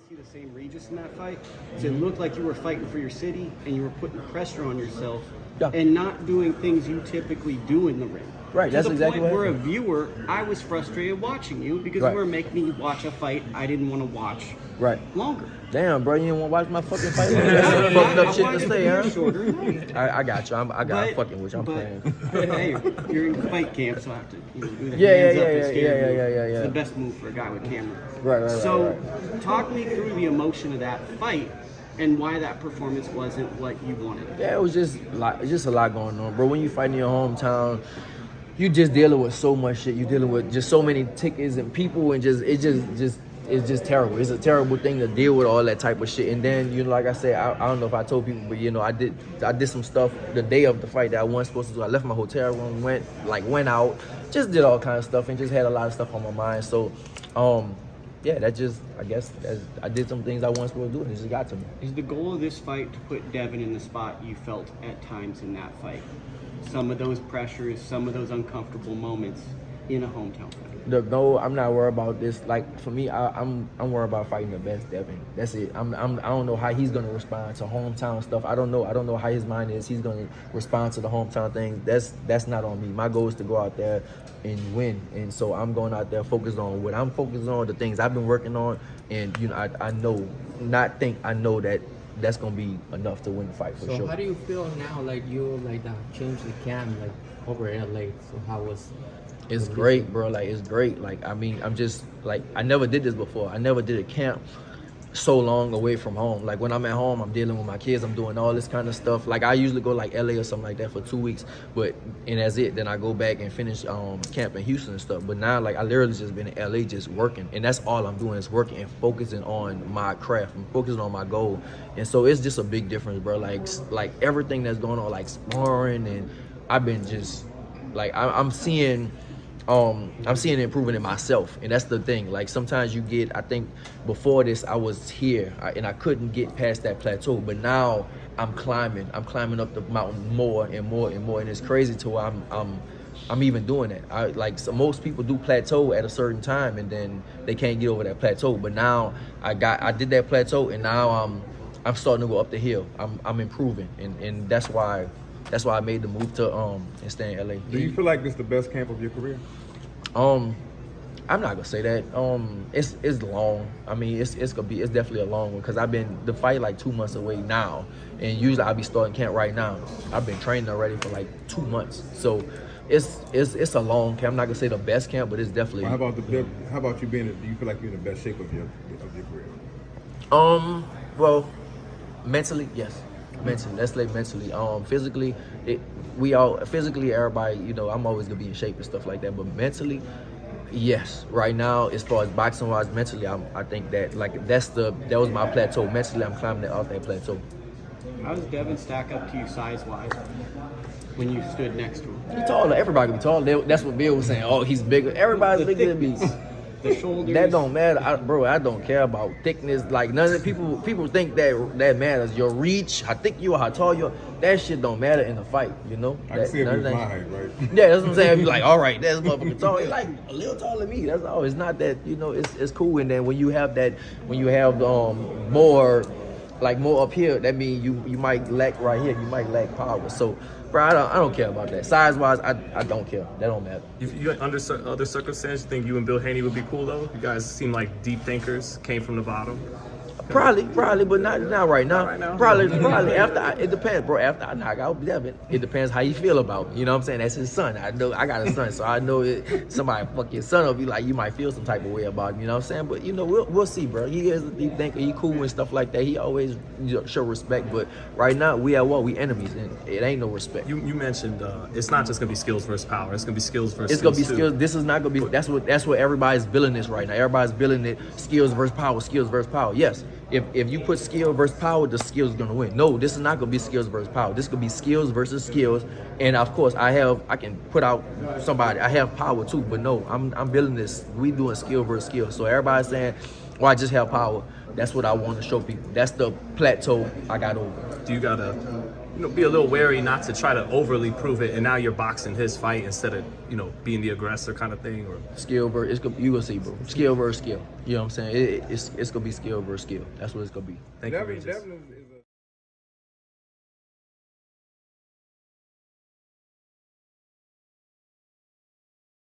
see the same Regis in that fight. So it looked like you were fighting for your city and you were putting pressure on yourself and not doing things you typically do in the ring. Right, that's exactly what happened. Where a viewer, I was frustrated watching you because you were making me watch a fight I didn't want to watch longer. Damn, bro, you didn't want to watch my fucking fight? That's fucked up shit to say, huh? I got you. I'm fucking with you. I'm playing. Hey, you're in fight camp, so I have to do the Yeah. It's the best move for a guy with camera. Right. So, talk me through the emotion of that fight and why that performance wasn't what you wanted. Yeah, it was just a lot going on, bro. When you fight in your hometown, you just dealing with so much shit. You dealing with just so many tickets and people, and it's just terrible. It's a terrible thing to deal with all that type of shit. And then, you know, like I said, I don't know if I told people, but you know, I did some stuff the day of the fight that I wasn't supposed to do. I left my hotel room, went out, just did all kinds of stuff, and just had a lot of stuff on my mind. So, yeah, I did some things I wasn't supposed to do, and it just got to me. Is the goal of this fight to put Devin in the spot you felt at times in that fight? Some of those pressures, some of those uncomfortable moments in a hometown fight. No, I'm not worried about this. Like, for me, I'm worried about fighting the best Devin. That's it. I don't know how he's gonna respond to hometown stuff. I don't know how his mind is. He's gonna respond to the hometown thing. That's not on me. My goal is to go out there and win. And so I'm going out there focused on what I'm focused on, the things I've been working on, and you know, I know that that's gonna be enough to win the fight for sure. So how do you feel now? Like you changed the cam over LA. So how was? It's great, bro. Like, it's great. Like, I mean, I'm just like, I never did this before. I never did a camp so long away from home. Like, when I'm at home, I'm dealing with my kids. I'm doing all this kind of stuff. Like, I usually go like LA or something like that for 2 weeks, and that's it. Then I go back and finish camp in Houston and stuff. But now, like, I literally just been in LA just working, and that's all I'm doing is working and focusing on my craft. I'm focusing on my goal, and so it's just a big difference, bro. Like everything that's going on, like sparring, and I've been just like I'm seeing improvement in myself, and that's the thing. Like, sometimes you get, I think before this I was here and I couldn't get past that plateau, but now I'm climbing up the mountain more and more and more, and it's crazy to where I'm even doing that. So most people do plateau at a certain time and then they can't get over that plateau, but now I did that plateau, and now I'm starting to go up the hill. I'm improving, and that's why I made the move to and stay in LA. Do you feel like this is the best camp of your career? I'm not gonna say that. It's long. I mean, it's definitely a long one, because I've been the fight like 2 months away now, and usually I'll be starting camp right now. I've been training already for like 2 months, so it's a long camp. I'm not gonna say the best camp, but it's definitely. Well, how about you being? Do you feel like you're in the best shape of your career? Well, mentally, yes. Mentally, let's say mentally. Physically, physically, everybody, you know, I'm always gonna be in shape and stuff like that. But mentally, yes. Right now, as far as boxing wise, mentally, I think that that was my plateau. Mentally, I'm climbing off that plateau. How does Devin stack up to you size wise when you stood next to him? He's taller. Everybody can be taller. That's what Bill was saying. Oh, he's bigger. Everybody's bigger than me. The shoulders. That don't matter, I don't care about thickness. Like, none of the people think that matters. Your reach, how thick you are, how tall you are, that shit don't matter in a fight, you know? I can see it with my height, right? Yeah, that's what I'm saying. You're like, all right, that's motherfucking tall. He's like a little taller than me. That's all. It's not that, you know, it's cool. And then when you have more up here, that means you might lack right here. You might lack power. So, bro, I don't care about that. Size-wise, I don't care. That don't matter. You under other circumstances, you think you and Bill Haney would be cool, though? You guys seem like deep thinkers, came from the bottom. Probably, but not right now. Not right now. Probably after it depends, bro. After I knock out Devin, it depends how you feel about me. You know what I'm saying? That's his son. I know I got a son, so I know somebody fuck your son up. Be like, you might feel some type of way about him. You know what I'm saying? But you know, we'll see, bro. He is a deep thinker. He cool and stuff like that. He always show respect. But right now, we at war. We enemies, and it ain't no respect. You mentioned it's not just gonna be skills versus power. It's gonna be skills versus. It's gonna be skills. This is not gonna be. That's what everybody's billing this right now. Everybody's billing it skills versus power. Skills versus power. Yes. If you put skill versus power, the skills gonna win. No, this is not gonna be skills versus power. This could be skills versus skills. And of course, I can put out somebody. I have power too, but no, I'm building this. We doing skill versus skill. So everybody's saying, "Well, I just have power." That's what I want to show people. That's the plateau I got over. Do you got a be a little wary not to try to overly prove it, and now you're boxing his fight instead of being the aggressor kind of thing? Or Skill versus, you gonna see, bro. Skill versus skill. You know what I'm saying? It's gonna be skill versus skill. That's what it's gonna be. thank you, Regis. Devin is